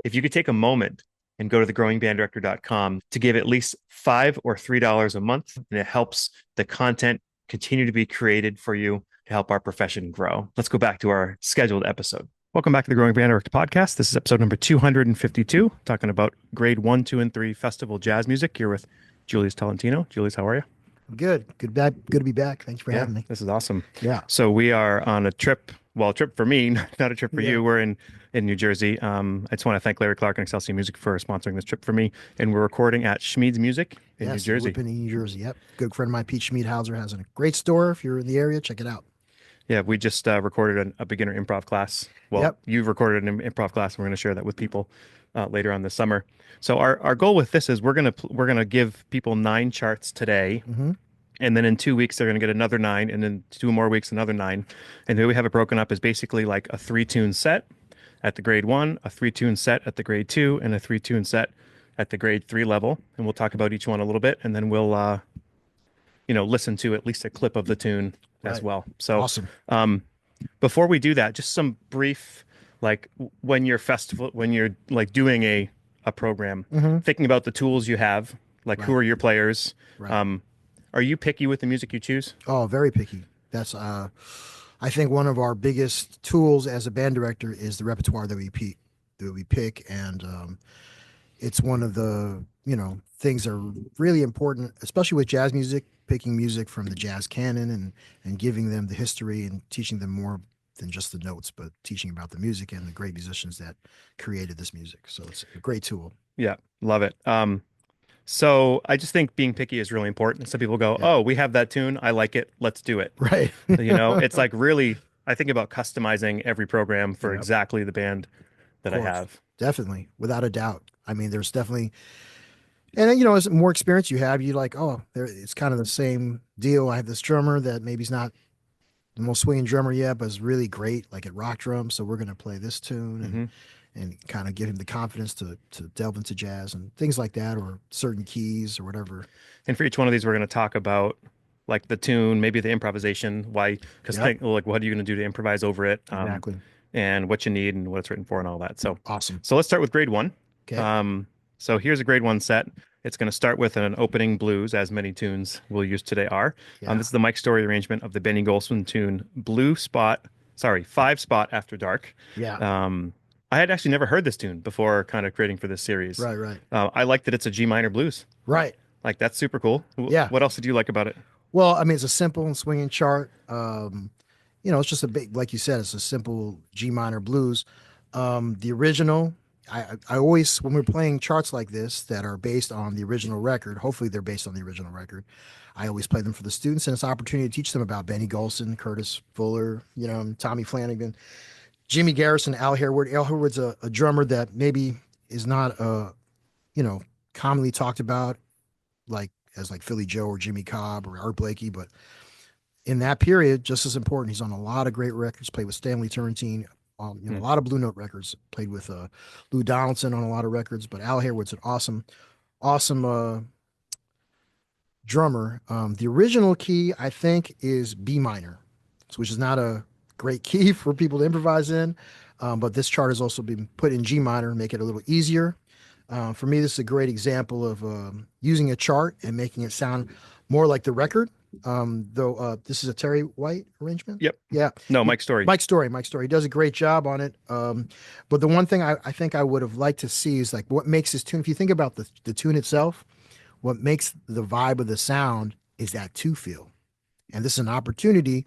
if you could take a moment and go to thegrowingbanddirector.com to give at least $5 or $3 a month, and it helps the content continue to be created for you to help our profession grow. Let's go back to our scheduled episode. Welcome back to the Growing Band Director podcast. This is episode number 252, talking about grade 1, 2, and 3 festival jazz music. You're with Julius Tolentino. Julius, how are you? Good. Good back. Good to be back. Thanks for Yeah, having me. this is awesome. Yeah. So we are on a trip. Well, a trip for me, not a trip for Yeah. you. We're in New Jersey. I just want to thank Larry Clark and Excelsior Music for sponsoring this trip for me. And we're recording at Schmied's Music in New Yes, Jersey. in New Jersey. Yep. Good friend of mine, Pete Schmiedhauser, has a great store. If you're in the area, check it out. Yeah, we just recorded a beginner improv class. Well, Yep. you've recorded an improv class, and we're going to share that with people later on this summer. So our goal with this is we're gonna give people 9 charts today. Hmm. And then in 2 weeks, they're going to get another 9. And then 2 more weeks, another 9. And the way we have it broken up is basically like a 3-tune set at the grade 1, a 3-tune set at the grade 2, and a 3-tune set at the grade 3 level. And we'll talk about each one a little bit. And then we'll, listen to at least a clip of the tune as Right. well. So Awesome. before we do that, just some brief, like when you're like doing a program, Hmm. thinking about the tools you have, like who Right. are your players? Right. Are you picky with the music you choose? Oh, very picky. That's I think one of our biggest tools as a band director is the repertoire that we pick, and it's one of the things that are really important, especially with jazz music, picking music from the jazz canon and giving them the history and teaching them more than just the notes, but teaching about the music and the great musicians that created this music. So it's a great tool. Yeah, love it. So I just think being picky is really important. Some people go, Yeah. "Oh, we have that tune. I like it. Let's do it." Right. It's like really, I think about customizing every program for Yeah. Of exactly the band that I course. have. Definitely, without a doubt. I mean, there's definitely, and then, as more experience you have, you like, oh, it's kind of the same deal. I have this drummer that maybe he's not the most swinging drummer yet, but is really great, like at rock drum. So we're going to play this tune Hmm. and kind of give him the confidence to delve into jazz and things like that, or certain keys or whatever. And for each one of these, we're going to talk about like the tune, maybe the improvisation, why, because Yep. like what are you going to do to improvise over it, Exactly. and what you need and what it's written for and all that. So, Awesome. so let's start with grade 1. Okay. So here's a grade 1 set. It's going to start with an opening blues, as many tunes we'll use today are. Yeah. This is the Mike Story arrangement of the Benny Golson tune, 5 Spot After Dark. Yeah. I had actually never heard this tune before kind of creating for this series. Right. Right. I like that it's a G minor blues. Right. Like that's super cool. Yeah. What else did you like about it? Well, I mean, it's a simple and swinging chart. It's just a big, like you said, it's a simple G minor blues. The original, I always, when we're playing charts like this that are based on the original record, hopefully they're based on the original record, I always play them for the students, and it's an opportunity to teach them about Benny Golson, Curtis Fuller, Tommy Flanagan, Jimmy Garrison, Al Harewood. Al Harewood's a drummer that maybe is not, commonly talked about, like as like Philly Joe or Jimmy Cobb or Art Blakey, but in that period, just as important. He's on a lot of great records, played with Stanley Turrentine, a lot of Blue Note records, played with Lou Donaldson on a lot of records, but Al Harewood's an awesome drummer. The original key, I think, is B minor, which is not a great key for people to improvise in, but this chart has also been put in G minor, make it a little easier. For me, this is a great example of using a chart and making it sound more like the record. Though this is a Terry White arrangement. Yep. Yeah. No, Mike Story. Mike Story. He does a great job on it. But the one thing I think I would have liked to see is like what makes this tune. If you think about the tune itself, what makes the vibe of the sound is that two feel. And this is an opportunity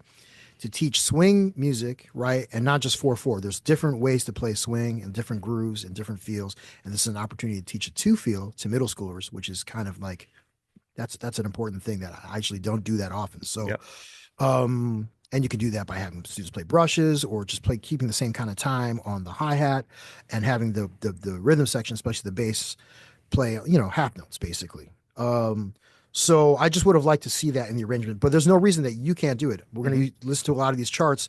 to teach swing music, right? And not just 4/4. There's different ways to play swing and different grooves and different feels. And this is an opportunity to teach a two feel to middle schoolers, which is kind of like that's an important thing that I actually don't do that often. So, Yep. And you can do that by having students play brushes or just keeping the same kind of time on the hi-hat and having the rhythm section, especially the bass, play, half notes basically. So I just would have liked to see that in the arrangement, but there's no reason that you can't do it. We're going to listen to a lot of these charts,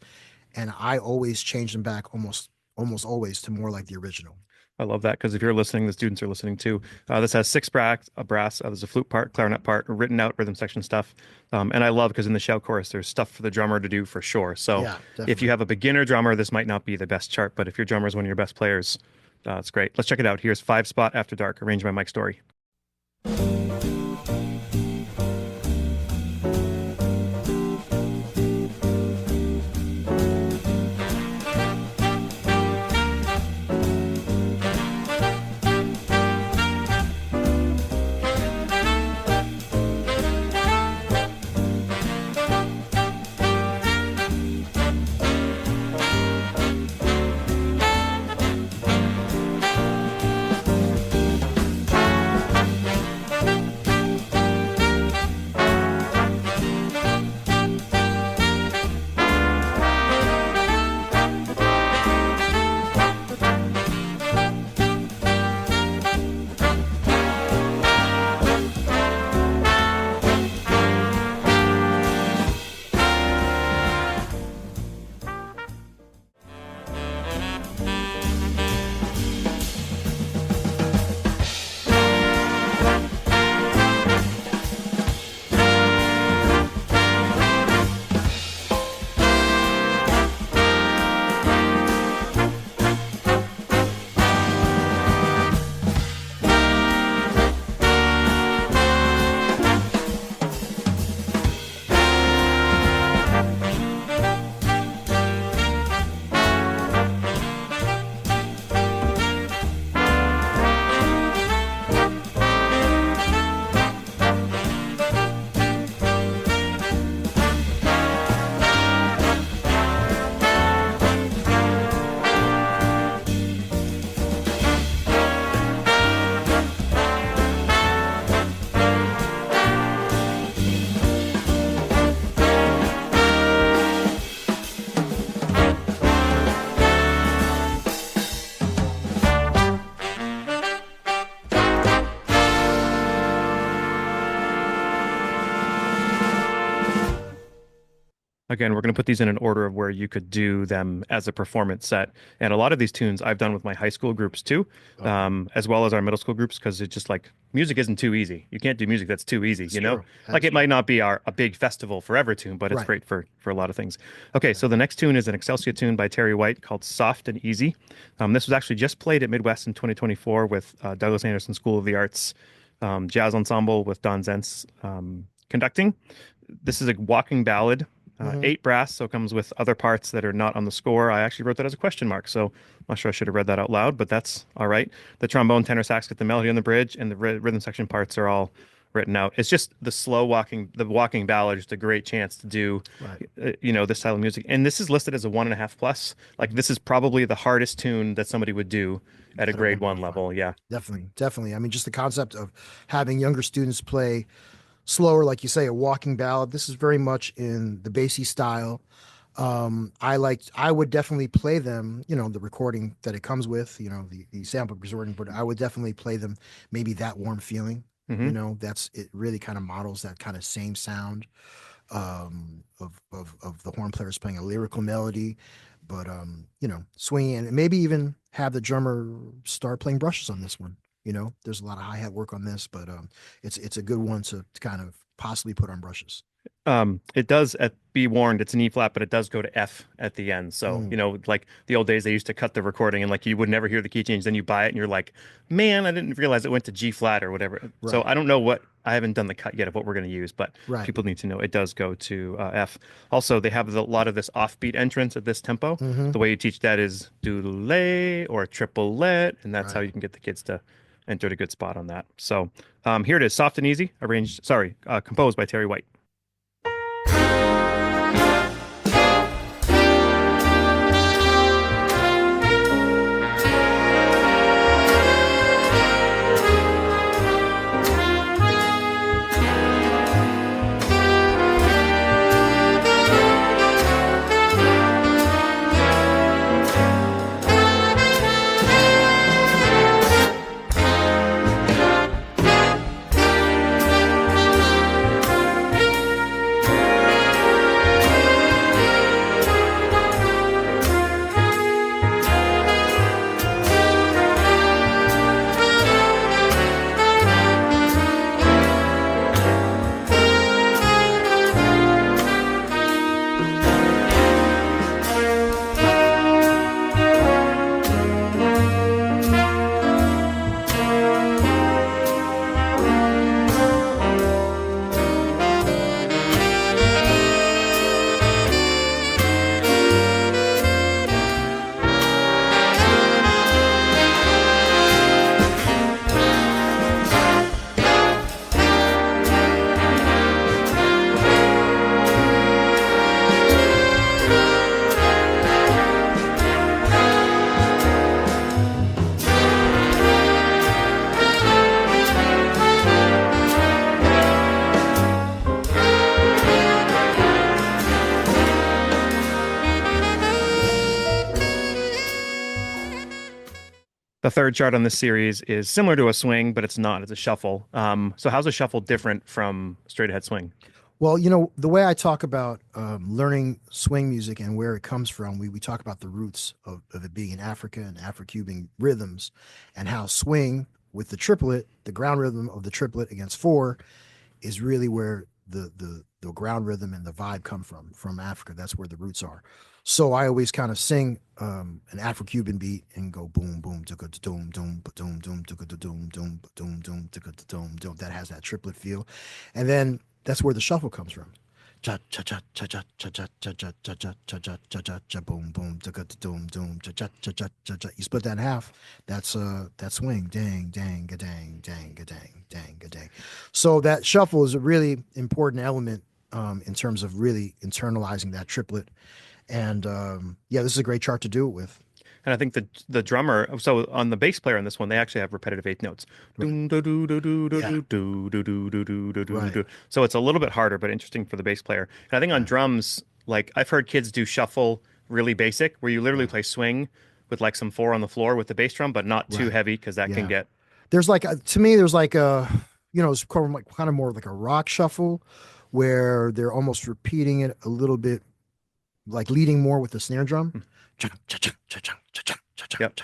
and I always change them back almost always to more like the original. I love that because if you're listening, the students are listening too. This has 6 brass, a brass. There's a flute part, clarinet part, written out rhythm section stuff. And I love because in the shout chorus, there's stuff for the drummer to do for sure. So Yeah, if you have a beginner drummer, this might not be the best chart, but if your drummer is one of your best players, That's great. Let's check it out. Here's Five Spot After Dark, arranged by Mike Story. Again, we're going to put these in an order of where you could do them as a performance set. And a lot of these tunes I've done with my high school groups too, as well as our middle school groups, because it's just like music isn't too easy. You can't do music that's too easy, That's you know? true. Like That's it might not be a big festival forever tune, but it's Right. great for a lot of things. Okay, so the next tune is an Excelsior tune by Terry White called Soft and Easy. This was actually just played at Midwest in 2024 with Douglas Anderson School of the Arts Jazz Ensemble with Don Zentz conducting. This is a walking ballad. Mhm. 8 brass, so it comes with other parts that are not on the score. I actually wrote that as a question mark, so I'm not sure I should have read that out loud, but that's all right. The trombone, tenor sax get the melody on the bridge, and the rhythm section parts are all written out. It's just the walking ballad, just a great chance to do, Right. this style of music. And this is listed as a 1.5 plus. Like this is probably the hardest tune that somebody would do at a At a grade 1 1.5. level. Yeah. Definitely. Definitely. I mean, just the concept of having younger students play slower, like you say, a walking ballad. This is very much in the Basie style. I would definitely play them, the recording that it comes with, the sample recording, but I would definitely play them maybe That Warm Feeling. Hmm. It really kind of models that kind of same sound of the horn players playing a lyrical melody, but swinging and maybe even have the drummer start playing brushes on this one. There's a lot of hi-hat work on this, but it's a good one to kind of possibly put on brushes. It does be warned, it's an E flat, but it does go to F at the end. So, Mm, like the old days, they used to cut the recording and like you would never hear the key change. Then you buy it and you're like, man, I didn't realize it went to G flat or whatever. So right, I don't know I haven't done the cut yet of what we're going to use, but right. people need to know it does go to F. Also, they have a lot of this offbeat entrance at this tempo. Hmm. The way you teach that is doodle-lay or triple-let, and that's how Right. you can get the kids to enter a good spot on that. So here it is, soft and easy, composed by Terry White. third chart on this series is similar to a swing, but it's not. It's a shuffle. So how's a shuffle different from straight ahead swing? Well, you know, the way I talk about learning swing music and where it comes from, we talk about the roots of it being in Africa and Afro-Cuban rhythms, and how swing with the triplet, the ground rhythm of the triplet against four, is really where the ground rhythm and the vibe come from Africa. That's where the roots are. So I always kind of sing an Afro-Cuban beat and go boom boom doom doom doom doom doom doom doom doom doom doom doom. That has that triplet feel, and then that's where the shuffle comes from. Cha cha cha cha cha cha cha cha cha cha cha cha cha cha cha cha boom boom doom doom cha cha cha cha cha cha. You split that in half. That's that swing. Dang dang ga dang dang ga dang dang ga dang. So that shuffle is a really important element in terms of really internalizing that triplet. And yeah, this is a great chart to do it with. And I think the drummer, so on the bass player on this one, they actually have repetitive eighth notes. Right. Yeah. Right. So it's a little bit harder, but interesting for the bass player. And I think on Yeah. drums, like I've heard kids do shuffle really basic, where you literally Yeah. play swing with like some four on the floor with the bass drum, but not too Right. heavy because that can Yeah. get. There's like to me, there's like a, you know, it's kind of more like a rock shuffle where they're almost repeating it a little bit, like leading more with the snare drum. Yep.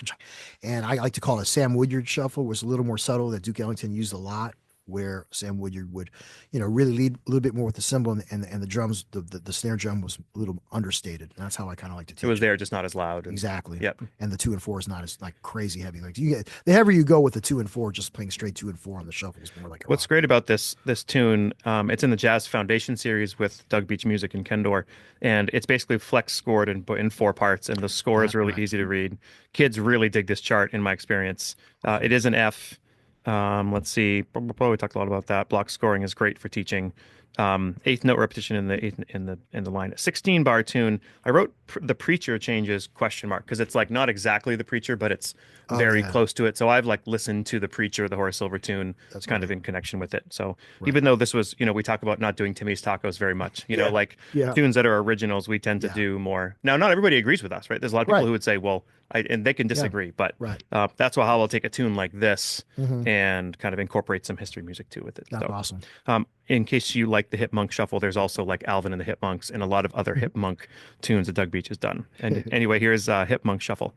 And I like to call it Sam Woodyard shuffle, was a little more subtle, that Duke Ellington used a lot, where Sam Woodyard would, you know, really lead a little bit more with the cymbal, and the drums, the snare drum was a little understated. And that's how I kind of like to It was teach it. there, just not as loud. And Exactly. yep. And the 2 and 4 is not as like crazy heavy. Like you get the heavier you go with the 2 and 4, just playing straight 2 and 4 on the shuffle is more like a What's rock. great about this tune, it's in the Jazz Foundation series with Doug Beach Music and Kendor, and it's basically flex scored in four parts, and the score is really Right. easy to read. Kids really dig this chart, in my experience. It is an F. Let's see. We talked a lot about that. Block scoring is great for teaching. Eighth note repetition in the in the line. 16 bar tune. I wrote the preacher changes question mark because it's like not exactly the preacher, but it's Oh very yeah, close to it. So I've like listened to the preacher, the Horace Silver tune, that's kind of great. in connection with it. So Right. even though this was, we talk about not doing Timmy's Tacos very much, Yeah. like Yeah. tunes that are originals, we tend to Yeah. do more. Now, not everybody agrees with us, right? There's a lot of people Right. who would say, well, and they can Yeah. disagree, but Right. that's how I'll take a tune like this Hmm. and kind of incorporate some history music too with it. That's So, awesome. in case you like the Hip Monk Shuffle, there's also like Alvin and the Hip Monks and a lot of other Hip Monk tunes that Doug Beach has done. And anyway, here's Hip Monk Shuffle.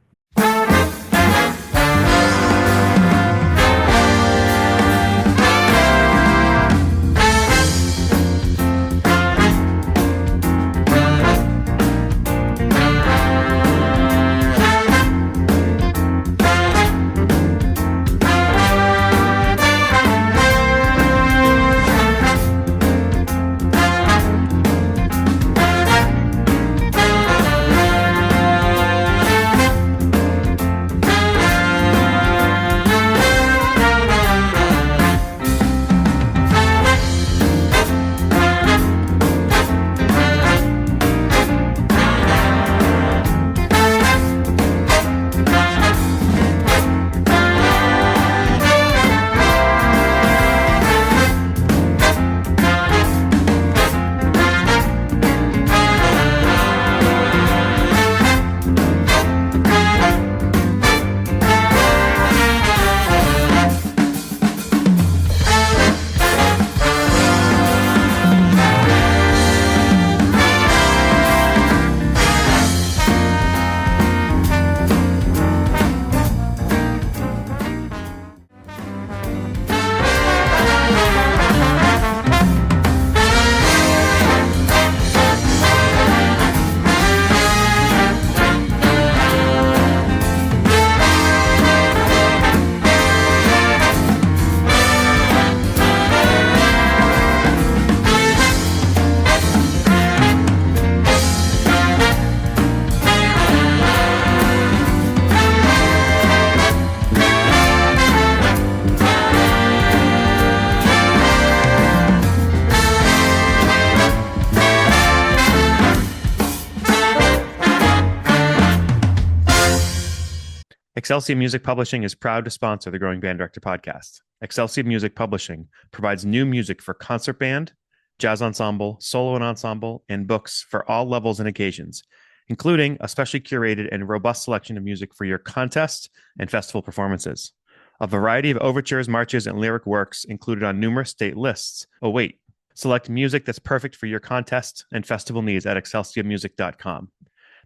Excelsior Music Publishing is proud to sponsor the Growing Band Director podcast. Excelsior Music Publishing provides new music for concert band, jazz ensemble, solo and ensemble, and books for all levels and occasions. including a specially curated and robust selection of music for your contest and festival performances. A variety of overtures, marches, and lyric works included on numerous state lists await. Select music that's perfect for your contest and festival needs at excelsiamusic.com.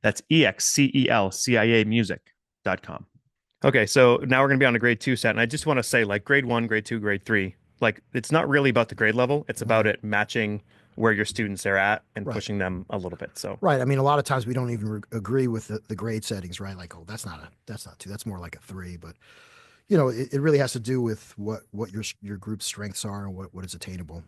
That's EXCELCIA music.com. Okay, so now we're going to be on a grade 2 set. And I just want to say, like, grade 1, grade 2, grade 3, like, it's not really about the grade level. It's about it matching where your students are at and pushing them a little bit. So right. I mean, a lot of times we don't even agree with the grade settings, right? Like, oh, that's not 2. That's more like a 3. But it really has to do with what your group's strengths are and what is attainable.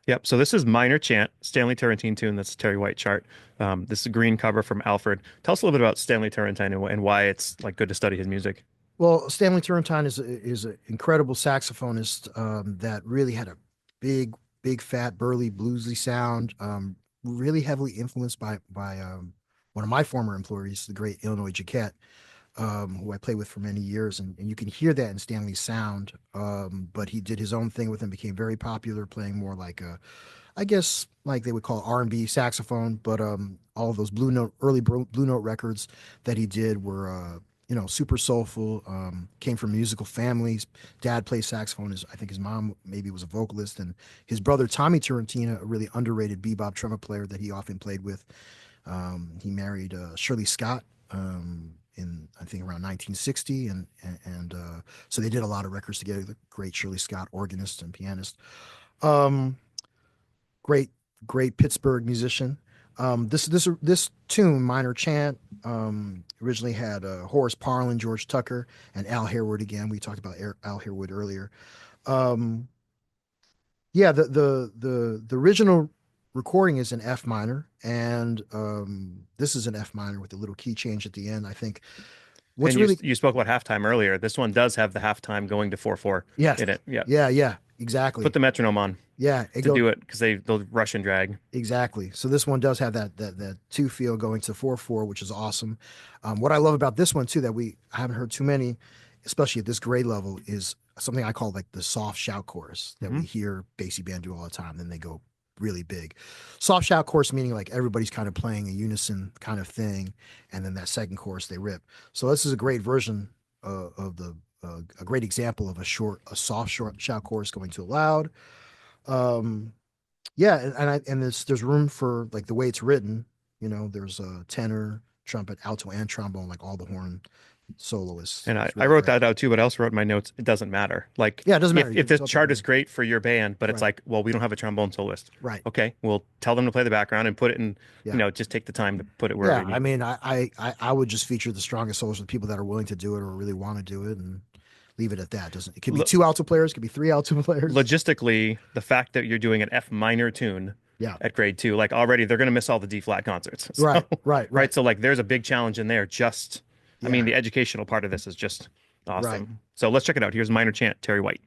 Yep. So this is Minor Chant, Stanley Turrentine tune. That's a Terry White chart. This is a green cover from Alfred. Tell us a little bit about Stanley Turrentine and why it's like good to study his music. Well, Stanley Turrentine is an incredible saxophonist that really had a big, fat, burly, bluesy sound. Really heavily influenced by one of my former employees, the great Illinois Jaquette, who I played with for many years, and you can hear that in Stanley's sound. But he did his own thing with him, became very popular, playing more like I guess like they would call R&B saxophone. But all of those early Blue Note records that he did were super soulful. Came from musical families. Dad played saxophone. I think his mom maybe was a vocalist, and his brother Tommy Turrentino, a really underrated bebop trumpet player that he often played with. He married Shirley Scott. In I think around 1960, and so they did a lot of records together. The great Shirley Scott, organist and pianist, great Pittsburgh musician. This tune, Minor Chant, originally had Horace Parlan, George Tucker, and Al Harewood again. We talked about Al Harewood earlier. Yeah, the original recording is in F minor, and this is an F minor with a little key change at the end. I think what's you spoke about halftime earlier. This one does have the halftime going to 4/4 in it. Yeah, exactly. Put the metronome on. Yeah, do it because they'll rush and drag. Exactly. So this one does have that 2 feel going to 4/4, which is awesome. What I love about this one too, that I haven't heard too many, especially at this grade level, is something I call like the soft shout chorus that we hear bassy band do all the time. Then they go really big. Soft shout chorus meaning like everybody's kind of playing a unison kind of thing, and then that second chorus they rip. So this is a great version of a great example of a soft shout chorus going to a loud. Yeah, and there's room for like the way it's written. There's a tenor, trumpet, alto, and trombone, like all the horn soloists. And I wrote that out too, but I also wrote in my notes, it doesn't matter. Like, yeah, it doesn't matter if this chart is great for your band, but it's like, well, we don't have a trombone soloist. Right. Okay, we'll tell them to play the background and put it in. Just take the time to put it wherever. Yeah, I mean, I would just feature the strongest soloists, the people that are willing to do it or really want to do it, and leave it at that. It could be 2 alto players, it could be 3 alto players. Logistically, the fact that you're doing an F minor tune at grade 2, like already they're going to miss all the D flat concerts. So, right. So like there's a big challenge in there. I mean, the educational part of this is just awesome. Right. So let's check it out. Here's Minor Chant, Terry White.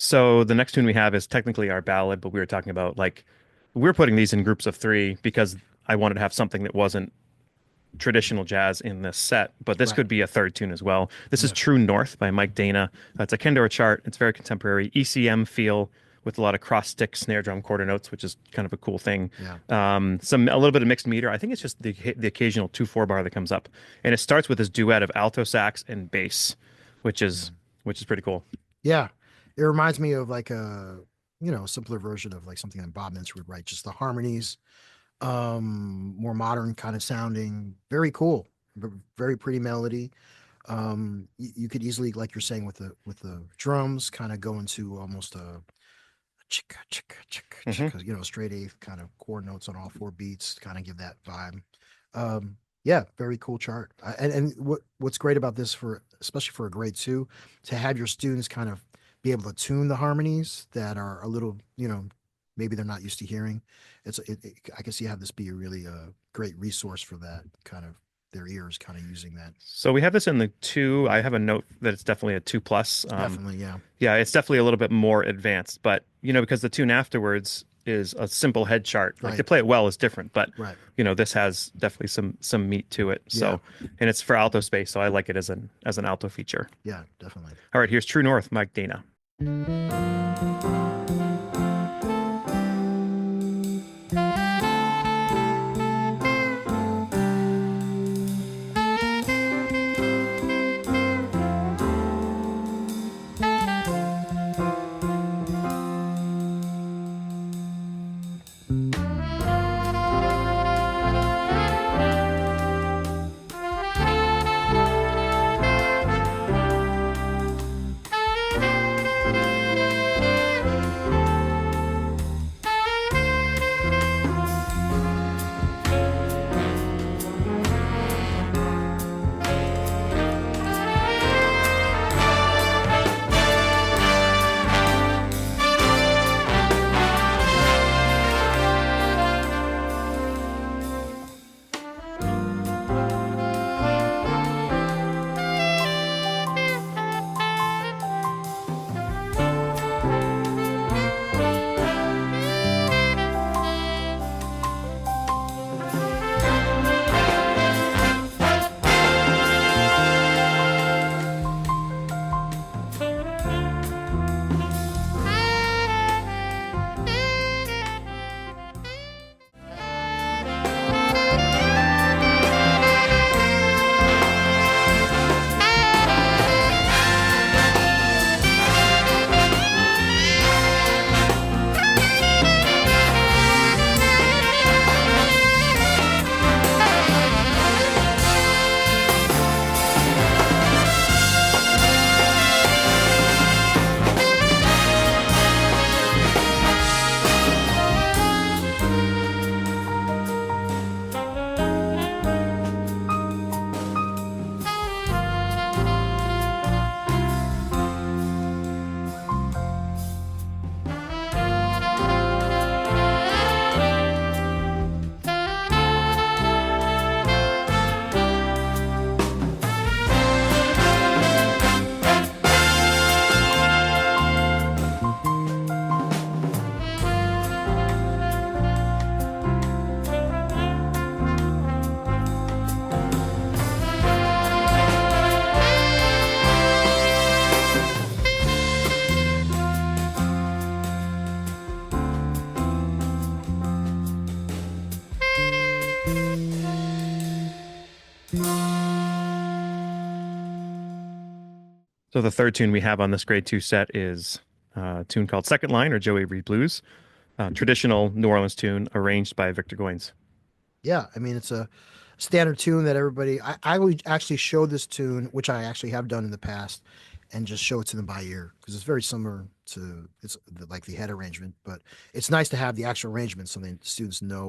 So the next tune we have is technically our ballad, but we were talking about like we're putting these in groups of three because I wanted to have something that wasn't traditional jazz in this set, but this Right. could be a third tune as well. This is Yeah. True North by Mike Dana. It's a Kendora chart. It's very contemporary ECM feel with a lot of cross stick snare drum quarter notes, which is kind of a cool thing. Yeah. Some a little bit of mixed meter. I think it's just the occasional 2/4 bar that comes up, and it starts with this duet of alto sax and bass, which Yeah. is which is pretty cool. Yeah. It reminds me of like a, simpler version of like something that Bob Mintz would write, just the harmonies, more modern kind of sounding, very cool, very pretty melody. You could easily, like you're saying, with the drums, kind of go into almost a chicka chicka chicka Hmm. chicka, straight eighth kind of chord notes on all four beats, kind of give that vibe. Yeah, very cool chart. And what's great about this, for especially for a grade two, to have your students kind of be able to tune the harmonies that are a little, maybe they're not used to hearing. I can see how this be a really great resource for that kind of their ears, kind of using that. So we have this in the two. I have a note that it's definitely a two plus. Definitely, yeah, Yeah, it's definitely a little bit more advanced, but because the tune afterwards is a simple head chart. Like to right, play it well is different, but right, this has definitely some meat to it. yeah, So, and it's for alto space, so I like it as an alto feature. yeah, definitely. All right, here's True North, Mike Dana. So the third tune we have on this grade two set is a tune called Second Line or Joe Avery Blues, traditional New Orleans tune arranged by Victor Goines. Yeah, I mean it's a standard tune that everybody. I would actually show this tune, which I actually have done in the past, and just show it to them by ear because it's very similar to like the head arrangement, but it's nice to have the actual arrangement so the students know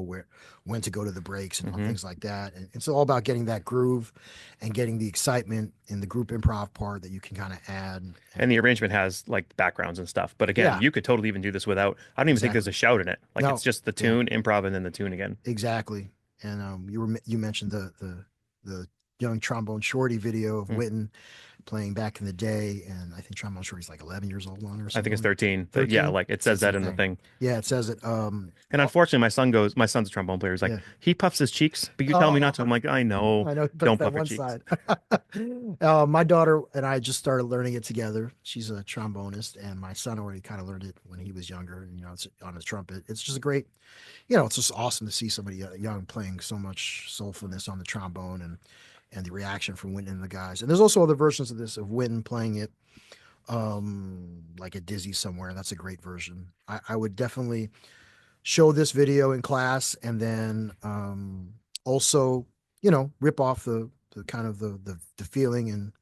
when to go to the breaks and Hmm. things like that. And it's all about getting that groove and getting the excitement in the group improv part that you can kind of add. And And the arrangement has like backgrounds and stuff. But again, yeah, you could totally even do this without, I don't even think there's a exactly. shout in it. Like it's No, just the yeah, tune, improv, and then the tune again. exactly. And you mentioned the young trombone shorty video of Witten playing back in the day, and I think trombone shorty's like 11 years old on or I think it's something. 13, but yeah, 13. like it says Says in that the in the thing. thing. Yeah, it says it. And unfortunately, my son's a trombone player. He's like, Yeah. he puffs his cheeks, but you tell me not Oh, to. I'm like, I know, I know, but don't that puff your one cheeks. side. My daughter and I just started learning it together. She's a trombonist, and my son already kind of learned it when he was younger. And, it's on his trumpet. It's just a great, it's just awesome to see somebody young playing so much soulfulness on the trombone, and the reaction from Wynton and the guys. And there's also other versions of this of Wynton playing it, like at Dizzy somewhere. That's a great version. I would definitely show this video in class, and then also rip off the kind of the feeling, and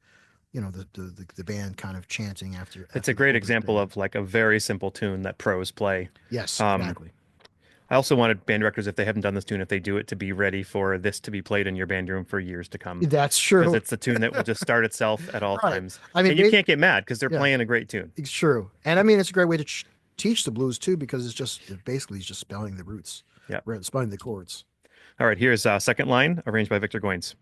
the band kind of chanting It's a after the great opening example thing. of like a very simple tune that pros play. Yes, Um, exactly. I also wanted band directors, if they haven't done this tune, if they do it, to be ready for this to be played in your band room for years to come, That's because true. it's a tune that will just start itself at all Right. times, I mean, and you can't get mad because they're yeah, playing a great tune. it's true. And I mean, it's a great way to teach the blues too, because basically it's just spelling the roots, Yeah. spelling the chords. All right, here's second line, arranged by Victor Goines.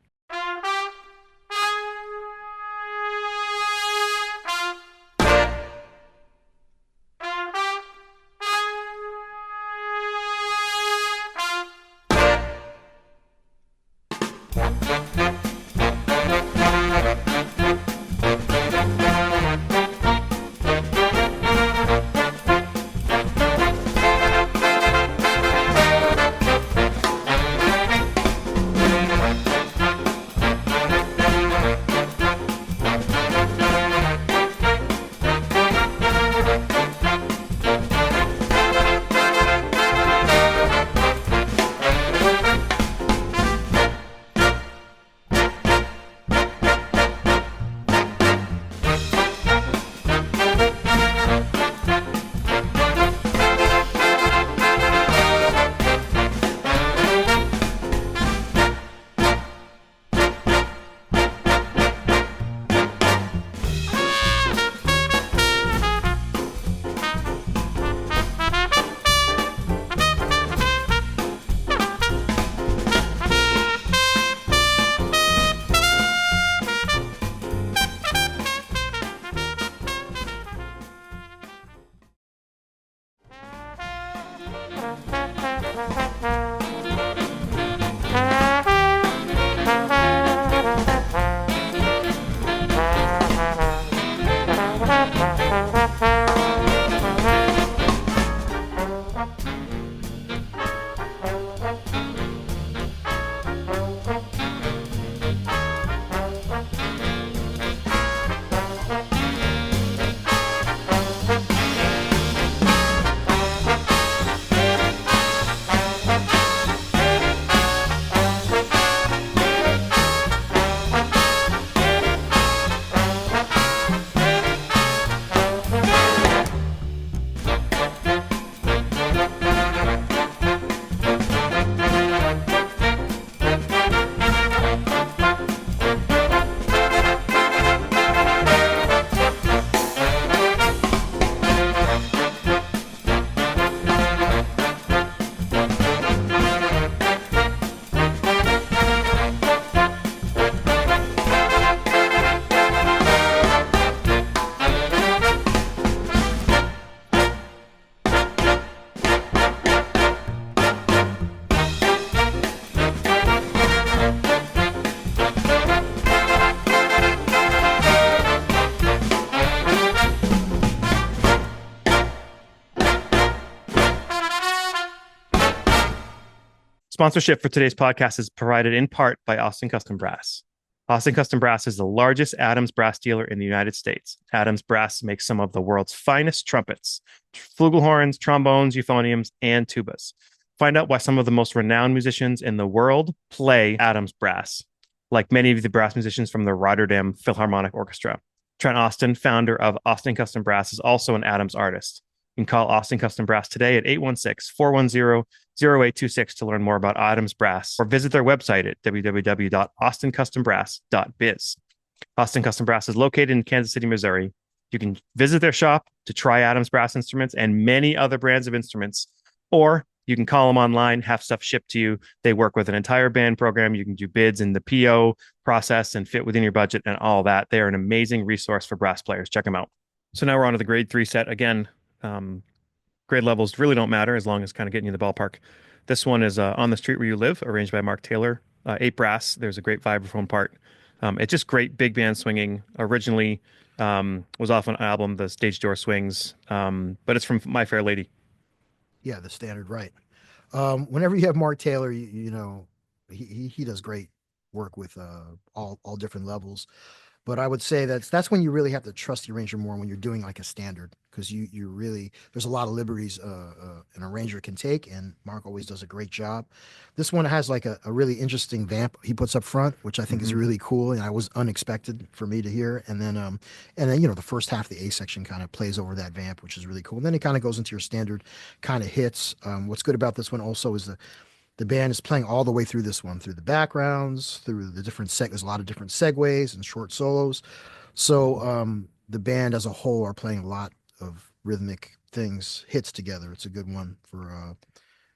Sponsorship for today's podcast is provided in part by Austin Custom Brass. Austin Custom Brass is the largest Adams brass dealer in the United States. Adams Brass makes some of the world's finest trumpets, flugelhorns, trombones, euphoniums, and tubas. Find out why some of the most renowned musicians in the world play Adams Brass, like many of the brass musicians from the Rotterdam Philharmonic Orchestra. Trent Austin, founder of Austin Custom Brass, is also an Adams artist. You can call Austin Custom Brass today at 816-410-0826 to learn more about Adams Brass, or visit their website at www.austincustombrass.biz. Austin Custom Brass is located in Kansas City, Missouri. You can visit their shop to try Adams Brass instruments and many other brands of instruments, or You can call them online, have stuff shipped to you. They work with an entire band program. You can do bids in the PO process and fit within your budget and all that. They are an amazing resource for brass players. Check them out. So now we're on to the grade three set. Again, grade levels really don't matter as long as kind of getting you in the ballpark. This one is On the Street Where You Live, arranged by Mark Taylor. Eight brass. There's a great vibraphone part. It's just great big band swinging. Originally was off an album, The Stage Door Swings, but it's from My Fair Lady. Yeah, the standard, right. Whenever you have Mark Taylor, you know, he does great work with all different levels. But I would say that's when you really have to trust the arranger more when you're doing like a standard, because you really there's a lot of liberties an arranger can take, and Mark always does a great job. This one has like a really interesting vamp he puts up front, which I think is Mm-hmm. really cool, and I was unexpected for me to hear. And then you know the first half of the A section kind of plays over that vamp, which is really cool. And then it kind of goes into your standard kind of hits. What's good about this one also is the band is playing all the way through this one, through the backgrounds, through the different there's a lot of different segues and short solos. So the band as a whole are playing a lot of rhythmic things, hits together. It's a good one for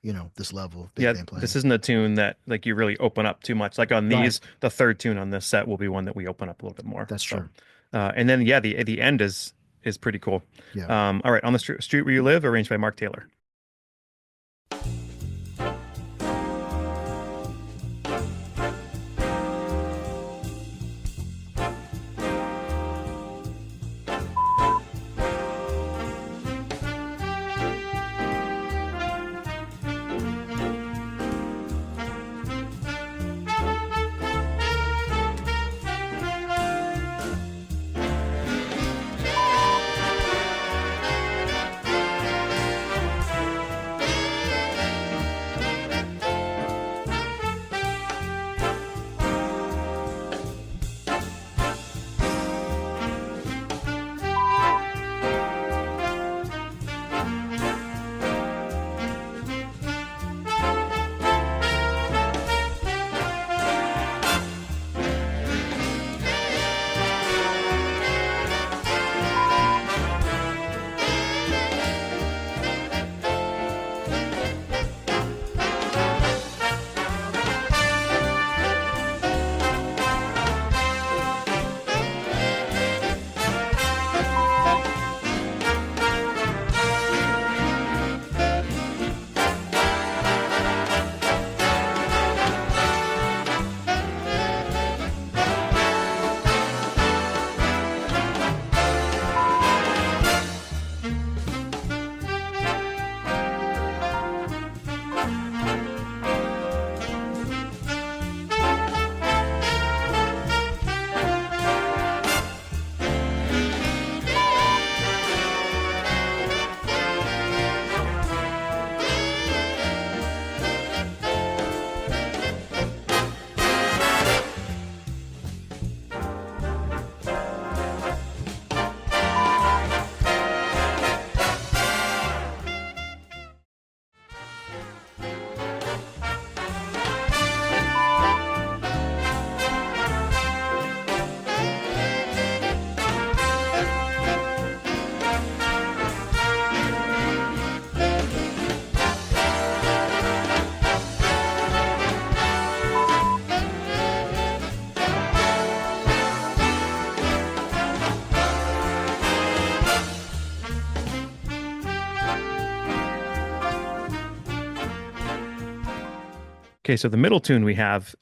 you know, this level of big Yeah, band this playing. isn't a tune that like you really open up too much. Like on Right. these, the third tune on this set will be one that we open up a little bit more. That's So, true. and then yeah, the end is pretty cool. Yeah. All right, On the Street Where You Live, arranged by Mark Taylor. Okay, so the middle tune we have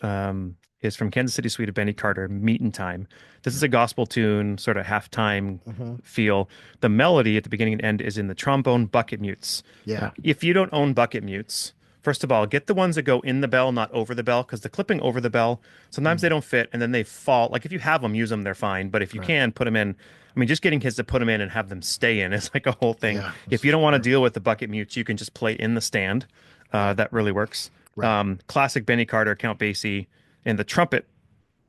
is from Kansas City Suite of Benny Carter, Meetin' Time. This is a gospel tune, sort of halftime Hmm. feel. The melody at the beginning and end is in the trombone bucket mutes. Yeah. If you don't own bucket mutes, first of all, get the ones that go in the bell, not over the bell, because the clipping over the bell, sometimes they Mm, don't fit and then they fall. Like if you have them, use them, they're fine. But if you right. can, put them in. I mean, just getting kids to put them in and have them stay in is like a whole thing. Yeah. If This you is don't want to true. deal with the bucket mutes, you can just play in the stand. Right. That really works. Right. Classic Benny Carter, Count Basie, and the trumpet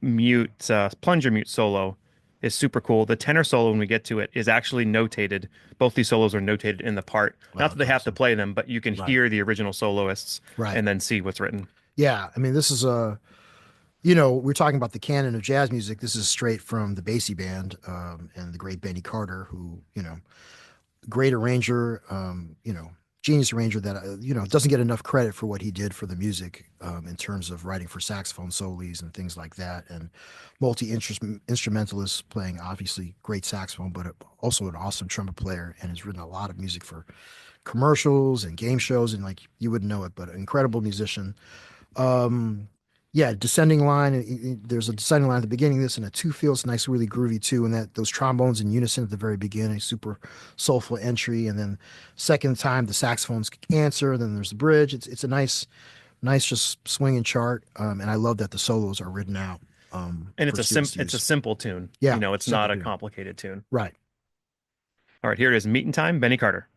mute, plunger mute solo is super cool. The tenor solo, when we get to it, is actually notated. Both these solos are notated in the part. Wow, Not that that's they have to awesome. play them, but you can Right. hear the original soloists Right. and then see what's written. Yeah. I mean, this is a you know, we're talking about the canon of jazz music. This is straight from the Basie band and the great Benny Carter, who, you know, great arranger, you know, genius arranger that doesn't get enough credit for what he did for the music in terms of writing for saxophone solos and things like that, and multi instrumentalist playing obviously great saxophone, but also an awesome trumpet player, and has written a lot of music for commercials and game shows, and like you wouldn't know it, but an incredible musician. Um, yeah, descending line. There's a descending line at the beginning of this, and a two feels nice, really groovy too. And that those trombones in unison at the very beginning, super soulful entry. And then second time the saxophones answer. And then there's the bridge. It's a nice just swinging chart. And I love that the solos are written out And for students to it's a use. simple tune. Yeah, It's simple not a tune. complicated tune. Right. All right, here it is. Meeting Time, Benny Carter.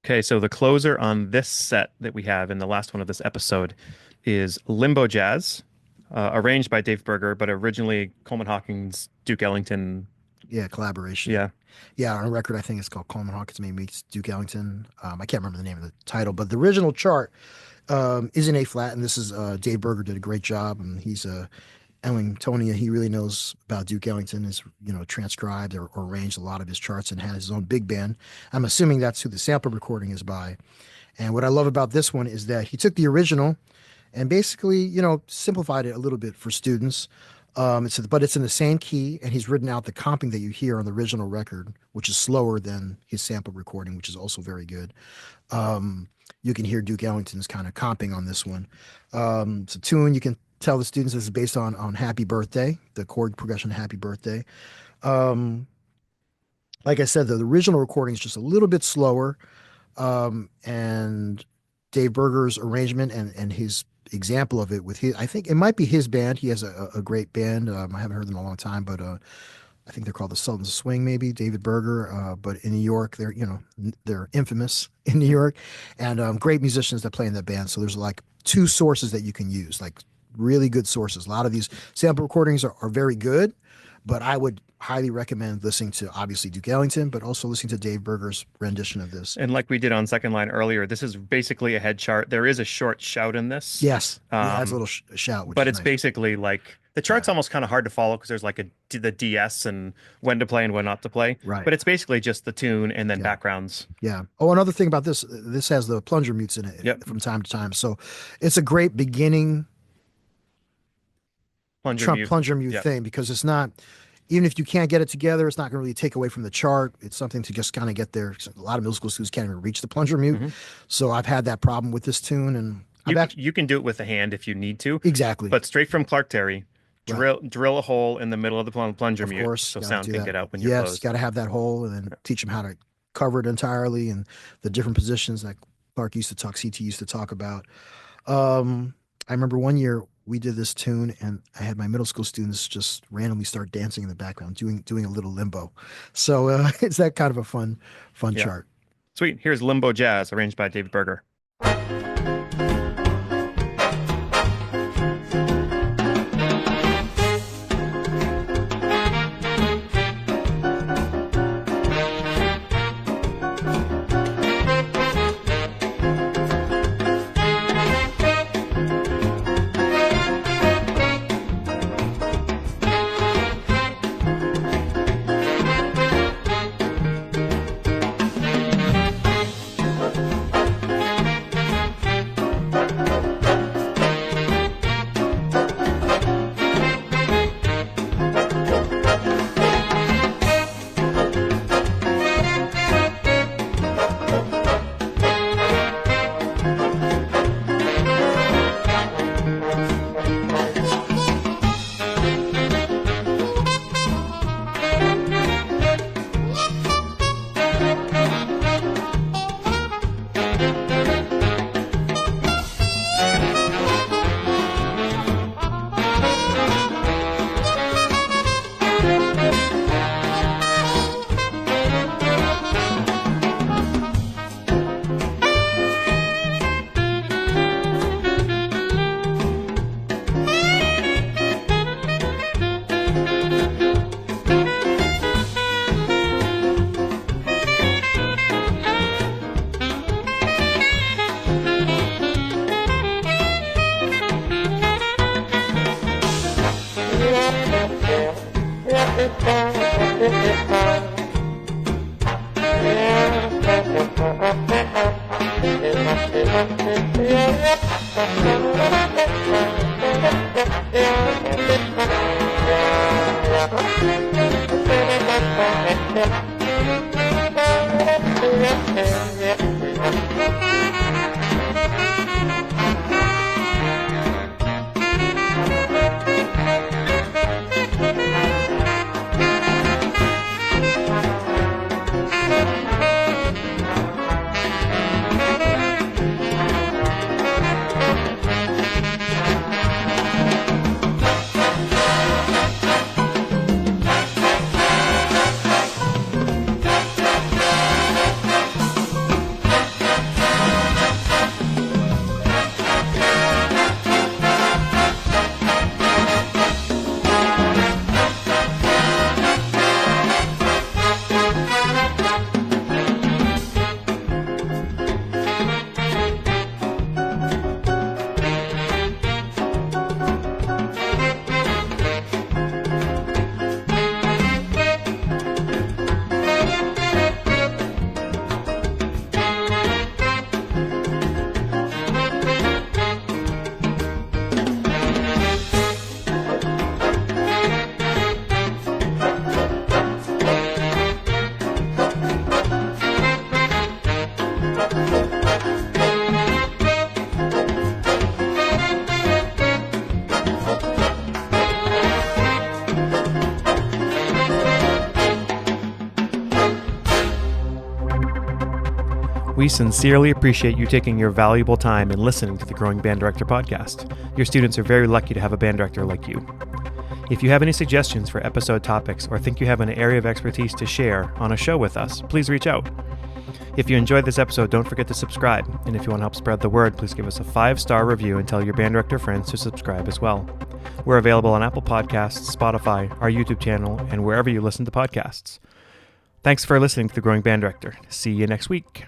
Okay, so the closer on this set that we have in the last one of this episode is Limbo Jazz, arranged by Dave Berger, but originally Coleman Hawkins, Duke Ellington. Yeah, collaboration. Yeah. Yeah, on a record, I think it's called Coleman Hawkins meets Duke Ellington. I can't remember the name of the title, but the original chart is in A flat, and this is Dave Berger did a great job, and he's a Ellingtonia. He really knows about Duke Ellington. Has transcribed or arranged a lot of his charts and has his own big band. I'm assuming that's who the sample recording is by. And what I love about this one is that he took the original and basically, simplified it a little bit for students. But it's in the same key, and he's written out the comping that you hear on the original record, which is slower than his sample recording, which is also very good. You can hear Duke Ellington's kind of comping on this one. It's a tune you can tell the students this is based on Happy Birthday, the chord progression Happy Birthday. Um, like I said, the original recording is just a little bit slower, and Dave Berger's arrangement and his example of it with his, I think it might be his band. He has a great band. I haven't heard them in a long time, but I think they're called the Sultans of Swing, maybe David Berger. But in New York, they're infamous in New York, and great musicians that play in that band. So there's like two sources that you can use, like really good sources. A lot of these sample recordings are very good, but I would highly recommend listening to obviously Duke Ellington, but also listening to Dave Berger's rendition of this. And like we did on Second Line earlier, this is basically a head chart. There is a short shout in this. Yes, it adds a little shout, which but is it's nice. basically like the chart's almost kind of hard to follow because there's like the DS and when to play and when not to play. Right. But it's basically just the tune and then Yeah. backgrounds. Yeah. Oh, another thing about this has the plunger mutes in it Yep. from time to time. So it's a great beginning plunger mute Yep. thing, because it's not, even if you can't get it together, it's not going to really take away from the chart. It's something to just kind of get there. A lot of middle school students can't even reach the plunger mute. Mm-hmm. So I've had that problem with this tune, and You can do it with the hand if you need to. exactly. But straight from Clark Terry, drill a hole in the middle of the plunger Of mute course, so gotta sound do can that. get out when you're Yes, closed. got to have that hole, and then teach them how to cover it entirely and the different positions that CT used to talk about. I remember one year we did this tune, and I had my middle school students just randomly start dancing in the background, doing a little limbo. So it's that kind of a fun Yeah. chart. Sweet. Here's Limbo Jazz, arranged by David Berger. We sincerely appreciate you taking your valuable time and listening to the Growing Band Director podcast. Your students are very lucky to have a band director like you. If you have any suggestions for episode topics or think you have an area of expertise to share on a show with us, please reach out. If you enjoyed this episode, don't forget to subscribe. And if you want to help spread the word, please give us a 5-star review and tell your band director friends to subscribe as well. We're available on Apple Podcasts, Spotify, our YouTube channel, and wherever you listen to podcasts. Thanks for listening to The Growing Band Director. See you next week.